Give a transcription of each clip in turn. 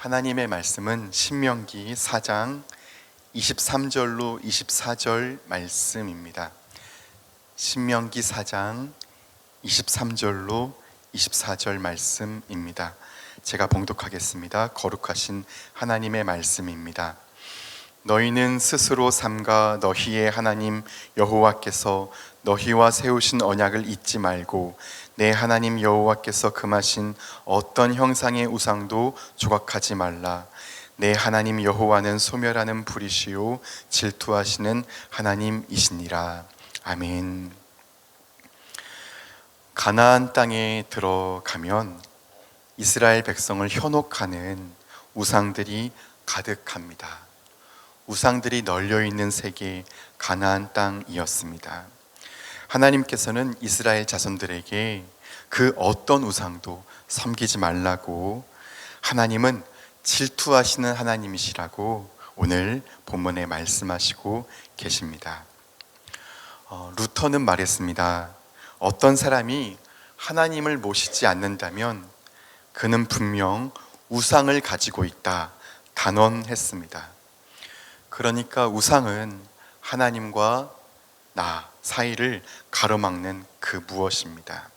하나님의 말씀은 신명기 4장 23절로 24절 말씀입니다. 신명기 4장 23절로 24절 말씀입니다. 제가 봉독하겠습니다. 거룩하신 하나님의 말씀입니다. 너희는 스스로 삼가 너희의 하나님 여호와께서 너희와 세우신 언약을 잊지 말고 내 하나님 여호와께서 금하신 어떤 형상의 우상도 조각하지 말라. 내 하나님 여호와는 소멸하는 불이시요 질투하시는 하나님이시니라. 아멘. 가나안 땅에 들어가면 이스라엘 백성을 현혹하는 우상들이 가득합니다. 우상들이 널려있는 세계 가나안 땅이었습니다. 하나님께서는 이스라엘 자손들에게 그 어떤 우상도 섬기지 말라고, 하나님은 질투하시는 하나님이시라고 오늘 본문에 말씀하시고 계십니다. 루터는 말했습니다. 어떤 사람이 하나님을 모시지 않는다면 그는 분명 우상을 가지고 있다 단언했습니다. 그러니까 우상은 하나님과 나 사이를 가로막는 그 무엇입니다.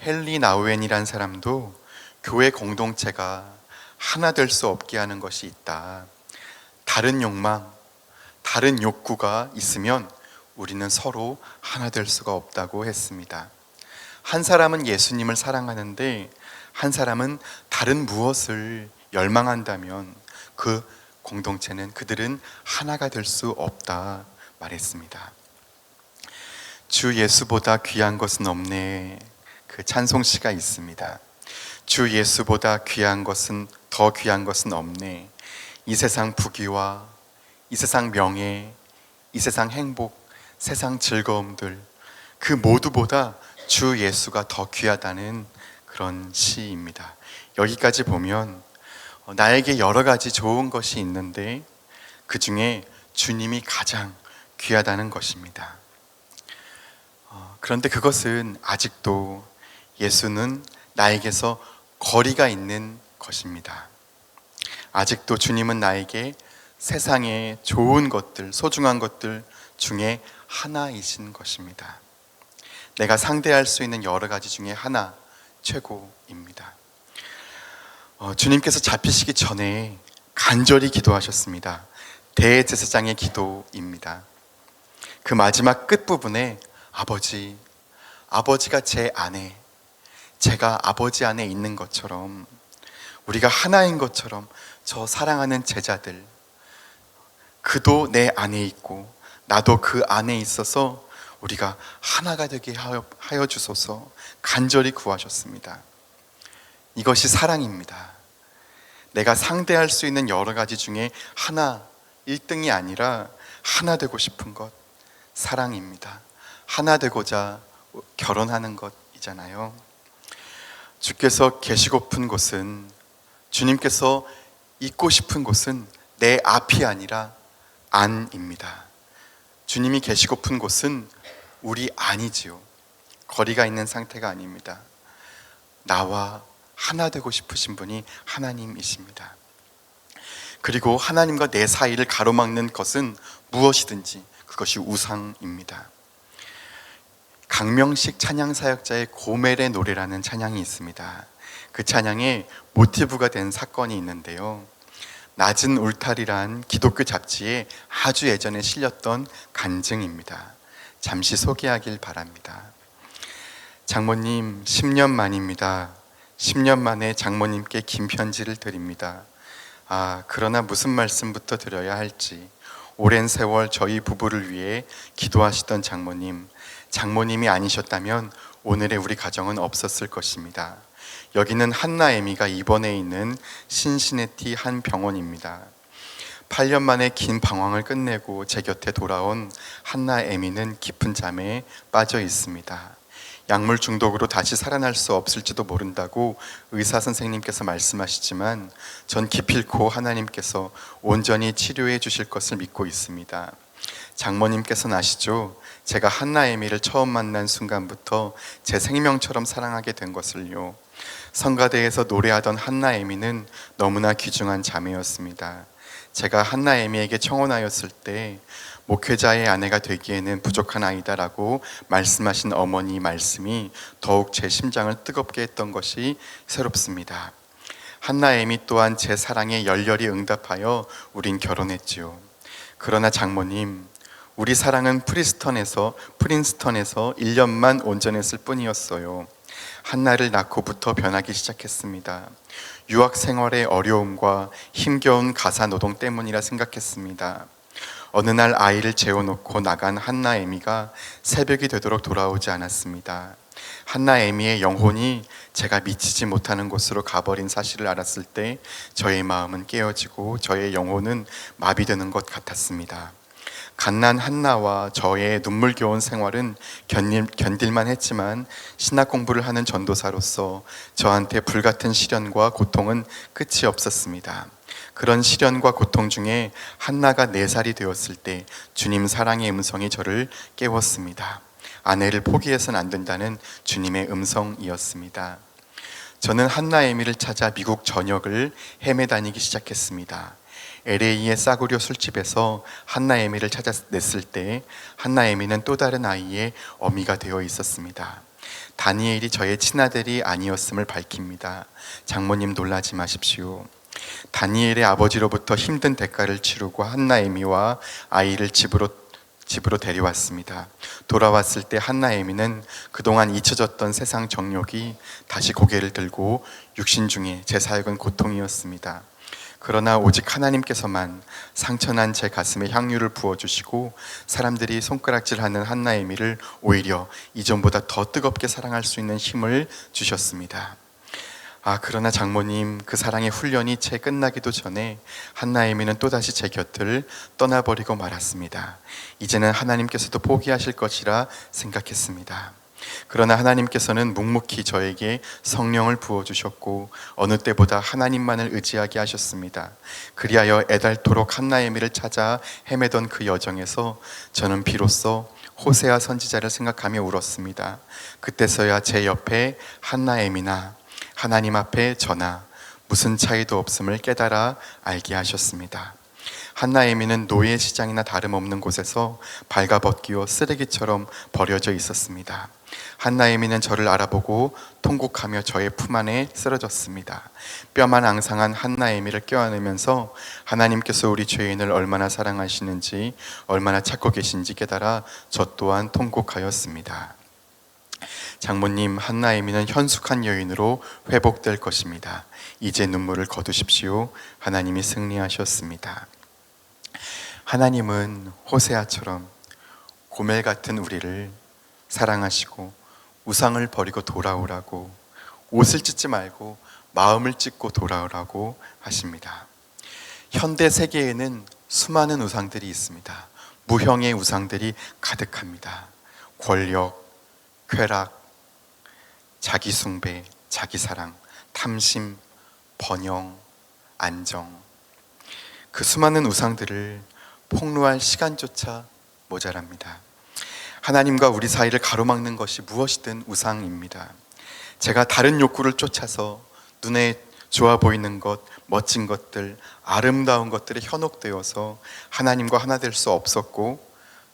헨리 나우엔이란 사람도 교회 공동체가 하나 될 수 없게 하는 것이 있다. 다른 욕망, 다른 욕구가 있으면 우리는 서로 하나 될 수가 없다고 했습니다. 한 사람은 예수님을 사랑하는데 한 사람은 다른 무엇을 열망한다면 그 공동체는, 그들은 하나가 될 수 없다 말했습니다. 주 예수보다 귀한 것은 없네, 그 찬송시가 있습니다. 주 예수보다 귀한 것은, 더 귀한 것은 없네. 이 세상 부귀와 이 세상 명예, 이 세상 행복, 세상 즐거움들, 그 모두보다 주 예수가 더 귀하다는 그런 시입니다. 여기까지 보면 나에게 여러 가지 좋은 것이 있는데 그 중에 주님이 가장 귀하다는 것입니다. 그런데 그것은 아직도 예수는 나에게서 거리가 있는 것입니다. 아직도 주님은 나에게 세상의 좋은 것들, 소중한 것들 중에 하나이신 것입니다. 내가 상대할 수 있는 여러 가지 중에 하나, 최고입니다. 주님께서 잡히시기 전에 간절히 기도하셨습니다. 대제사장의 기도입니다. 그 마지막 끝부분에 아버지가 제 안에, 제가 아버지 안에 있는 것처럼, 우리가 하나인 것처럼 저 사랑하는 제자들, 그도 내 안에 있고 나도 그 안에 있어서 우리가 하나가 되게 하여 주소서 간절히 구하셨습니다. 이것이 사랑입니다. 내가 상대할 수 있는 여러 가지 중에 하나, 1등이 아니라 하나 되고 싶은 것, 사랑입니다. 하나 되고자 결혼하는 것이잖아요. 주께서 계시고픈 곳은, 주님께서 있고 싶은 곳은 내 앞이 아니라 안입니다. 주님이 계시고픈 곳은 우리 안이지요. 거리가 있는 상태가 아닙니다. 나와 하나 되고 싶으신 분이 하나님이십니다. 그리고 하나님과 내 사이를 가로막는 것은 무엇이든지 그것이 우상입니다. 강명식 찬양사역자의 고멜의 노래라는 찬양이 있습니다. 그 찬양에 모티브가 된 사건이 있는데요, 낮은 울타리란 기독교 잡지에 아주 예전에 실렸던 간증입니다. 잠시 소개하길 바랍니다. 장모님, 10년 만입니다. 10년 만에 장모님께 긴 편지를 드립니다. 그러나 무슨 말씀부터 드려야 할지. 오랜 세월 저희 부부를 위해 기도하시던 장모님이 아니셨다면 오늘의 우리 가정은 없었을 것입니다. 여기는 한나 에미가 입원해 있는 신시내티 한 병원입니다. 8년 만에 긴 방황을 끝내고 제 곁에 돌아온 한나 에미는 깊은 잠에 빠져 있습니다. 약물 중독으로 다시 살아날 수 없을지도 모른다고 의사 선생님께서 말씀하시지만 전 기필코 하나님께서 온전히 치료해 주실 것을 믿고 있습니다. 장모님께서는 아시죠? 제가 한나 에미를 처음 만난 순간부터 제 생명처럼 사랑하게 된 것을요. 성가대에서 노래하던 한나 에미는 너무나 귀중한 자매였습니다. 제가 한나 에미에게 청혼하였을 때 목회자의 아내가 되기에는 부족한 아이다라고 말씀하신 어머니 말씀이 더욱 제 심장을 뜨겁게 했던 것이 새롭습니다. 한나 에미 또한 제 사랑에 열렬히 응답하여 우린 결혼했지요. 그러나 장모님, 우리 사랑은 프린스턴에서 1년만 온전했을 뿐이었어요. 한나를 낳고부터 변하기 시작했습니다. 유학 생활의 어려움과 힘겨운 가사 노동 때문이라 생각했습니다. 어느 날 아이를 재워놓고 나간 한나 에미가 새벽이 되도록 돌아오지 않았습니다. 한나 에미의 영혼이 제가 미치지 못하는 곳으로 가버린 사실을 알았을 때 저의 마음은 깨어지고 저의 영혼은 마비되는 것 같았습니다. 갓난 한나와 저의 눈물겨운 생활은 견딜만 했지만 신학 공부를 하는 전도사로서 저한테 불같은 시련과 고통은 끝이 없었습니다. 그런 시련과 고통 중에 한나가 4살이 되었을 때 주님 사랑의 음성이 저를 깨웠습니다. 아내를 포기해서는 안 된다는 주님의 음성이었습니다. 저는 한나 에미를 찾아 미국 전역을 헤매다니기 시작했습니다. LA의 싸구려 술집에서 한나 에미를 찾아냈을 때 한나 에미는 또 다른 아이의 어미가 되어 있었습니다. 다니엘이 저의 친아들이 아니었음을 밝힙니다. 장모님 놀라지 마십시오. 다니엘의 아버지로부터 힘든 대가를 치르고 한나 에미와 아이를 집으로 데려왔습니다. 돌아왔을 때 한나 에미는 그동안 잊혀졌던 세상 정욕이 다시 고개를 들고 육신 중에 제 사역은 고통이었습니다. 그러나 오직 하나님께서만 상처난 제 가슴에 향유를 부어주시고 사람들이 손가락질하는 한나 에미를 오히려 이전보다 더 뜨겁게 사랑할 수 있는 힘을 주셨습니다. 그러나 장모님, 그 사랑의 훈련이 채 끝나기도 전에 한나 에미는 또다시 제 곁을 떠나버리고 말았습니다. 이제는 하나님께서도 포기하실 것이라 생각했습니다. 그러나 하나님께서는 묵묵히 저에게 성령을 부어주셨고 어느 때보다 하나님만을 의지하게 하셨습니다. 그리하여 애달토록 한나 에미를 찾아 헤매던 그 여정에서 저는 비로소 호세아 선지자를 생각하며 울었습니다. 그때서야 제 옆에 한나 에미나 하나님 앞에 저나 무슨 차이도 없음을 깨달아 알게 하셨습니다. 한나 에미는 노예 시장이나 다름없는 곳에서 발가벗기어 쓰레기처럼 버려져 있었습니다. 한나 에미는 저를 알아보고 통곡하며 저의 품 안에 쓰러졌습니다. 뼈만 앙상한 한나 에미를 껴안으면서 하나님께서 우리 죄인을 얼마나 사랑하시는지, 얼마나 찾고 계신지 깨달아 저 또한 통곡하였습니다. 장모님, 한나 에미는 현숙한 여인으로 회복될 것입니다. 이제 눈물을 거두십시오. 하나님이 승리하셨습니다. 하나님은 호세아처럼 고멜 같은 우리를 사랑하시고 우상을 버리고 돌아오라고, 옷을 찢지 말고 마음을 찢고 돌아오라고 하십니다. 현대 세계에는 수많은 우상들이 있습니다. 무형의 우상들이 가득합니다. 권력, 쾌락, 자기 숭배, 자기 사랑, 탐심, 번영, 안정, 그 수많은 우상들을 폭로할 시간조차 모자랍니다. 하나님과 우리 사이를 가로막는 것이 무엇이든 우상입니다. 제가 다른 욕구를 쫓아서 눈에 좋아 보이는 것, 멋진 것들, 아름다운 것들에 현혹되어서 하나님과 하나 될 수 없었고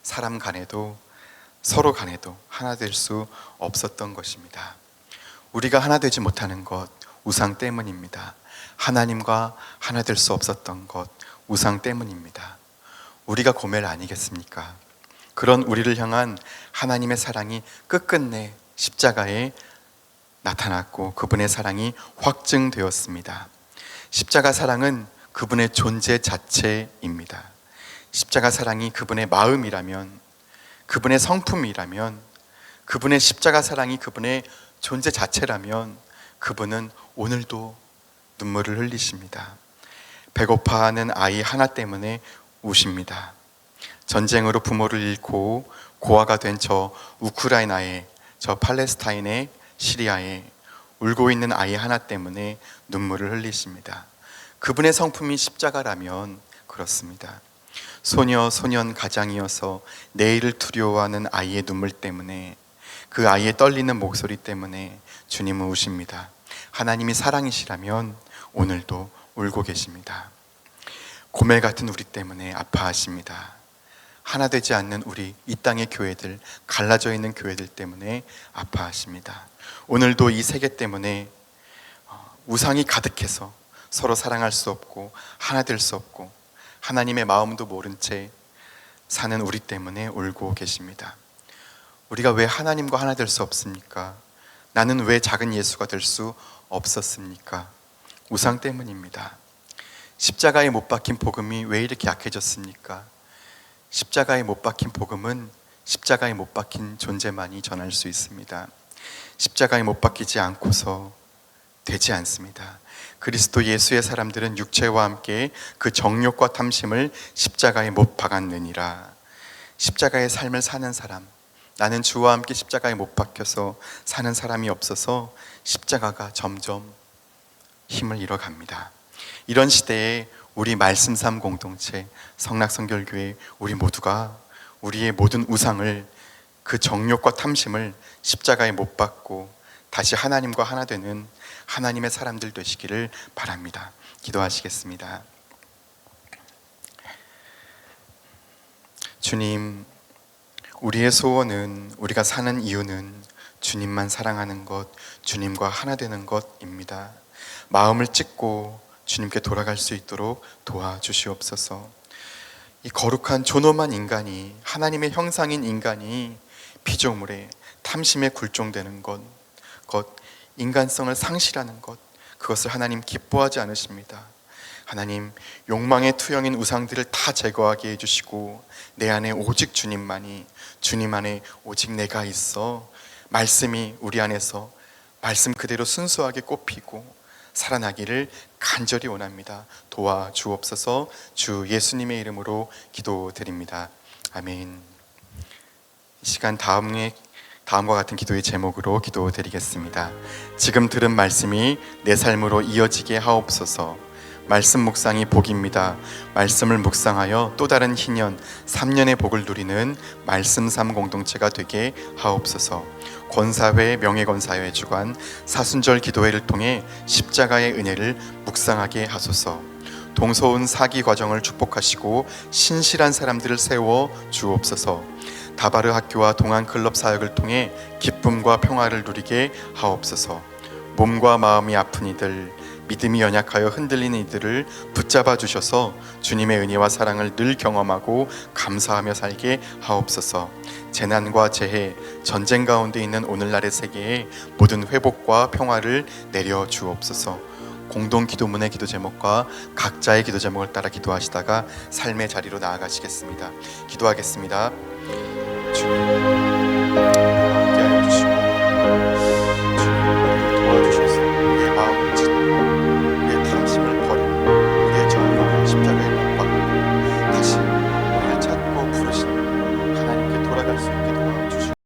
사람 간에도 서로 간에도 하나 될 수 없었던 것입니다. 우리가 하나 되지 못하는 것, 우상 때문입니다. 하나님과 하나 될 수 없었던 것, 우상 때문입니다. 우리가 고멜 아니겠습니까? 그런 우리를 향한 하나님의 사랑이 끝끝내 십자가에 나타났고 그분의 사랑이 확증되었습니다. 십자가 사랑은 그분의 존재 자체입니다. 십자가 사랑이 그분의 마음이라면, 그분의 성품이라면, 그분의 십자가 사랑이 그분의 존재 자체라면 그분은 오늘도 눈물을 흘리십니다. 배고파하는 아이 하나 때문에 우십니다. 전쟁으로 부모를 잃고 고아가 된 저 우크라이나에, 저 팔레스타인의, 시리아에 울고 있는 아이 하나 때문에 눈물을 흘리십니다. 그분의 성품이 십자가라면 그렇습니다. 소년 가장이어서 내일을 두려워하는 아이의 눈물 때문에, 그 아이의 떨리는 목소리 때문에 주님은 우십니다. 하나님이 사랑이시라면 오늘도 울고 계십니다. 고멜 같은 우리 때문에 아파하십니다. 하나 되지 않는 우리 이 땅의 교회들, 갈라져 있는 교회들 때문에 아파하십니다. 오늘도 이 세계 때문에 우상이 가득해서 서로 사랑할 수 없고 하나 될 수 없고 하나님의 마음도 모른 채 사는 우리 때문에 울고 계십니다. 우리가 왜 하나님과 하나 될 수 없습니까? 나는 왜 작은 예수가 될 수 없었습니까? 우상 때문입니다. 십자가에 못 박힌 복음이 왜 이렇게 약해졌습니까? 십자가에 못 박힌 복음은 십자가에 못 박힌 존재만이 전할 수 있습니다. 십자가에 못 박히지 않고서 되지 않습니다. 그리스도 예수의 사람들은 육체와 함께 그 정욕과 탐심을 십자가에 못 박았느니라. 십자가의 삶을 사는 사람, 나는 주와 함께 십자가에 못 박혀서 사는 사람이 없어서 십자가가 점점 힘을 잃어갑니다. 이런 시대에 우리 말씀삼 공동체 성락성결교회 우리 모두가 우리의 모든 우상을, 그 정욕과 탐심을 십자가에 못 박고 다시 하나님과 하나 되는 하나님의 사람들 되시기를 바랍니다. 기도하시겠습니다. 주님, 우리의 소원은, 우리가 사는 이유는 주님만 사랑하는 것, 주님과 하나 되는 것입니다. 마음을 찢고 주님께 돌아갈 수 있도록 도와주시옵소서. 이 거룩한 존엄한 인간이, 하나님의 형상인 인간이 피조물에 탐심에 굴종되는 것, 인간성을 상실하는 것, 그것을 하나님 기뻐하지 않으십니다. 하나님, 욕망의 투영인 우상들을 다 제거하게 해주시고 내 안에 오직 주님만이, 주님 안에 오직 내가 있어 말씀이 우리 안에서 말씀 그대로 순수하게 꽃피고 살아나기를 간절히 원합니다. 도와주옵소서. 주 예수님의 이름으로 기도드립니다. 아멘. 이 시간 다음과 같은 기도의 제목으로 기도드리겠습니다. 지금 들은 말씀이 내 삶으로 이어지게 하옵소서. 말씀 묵상이 복입니다. 말씀을 묵상하여 또 다른 희년 3년의 복을 누리는 말씀 삼 공동체가 되게 하옵소서. 권사회, 명예권사회 주관 사순절 기도회를 통해 십자가의 은혜를 묵상하게 하소서. 동서운 사기 과정을 축복하시고 신실한 사람들을 세워 주옵소서. 다바르 학교와 동안 클럽 사역을 통해 기쁨과 평화를 누리게 하옵소서. 몸과 마음이 아픈 이들, 믿음이 연약하여 흔들리는 이들을 붙잡아 주셔서 주님의 은혜와 사랑을 늘 경험하고 감사하며 살게 하옵소서. 재난과 재해, 전쟁 가운데 있는 오늘날의 세계에 모든 회복과 평화를 내려 주옵소서. 공동 기도문의 기도 제목과 각자의 기도 제목을 따라 기도하시다가 삶의 자리로 나아가시겠습니다. 기도하겠습니다. 주님,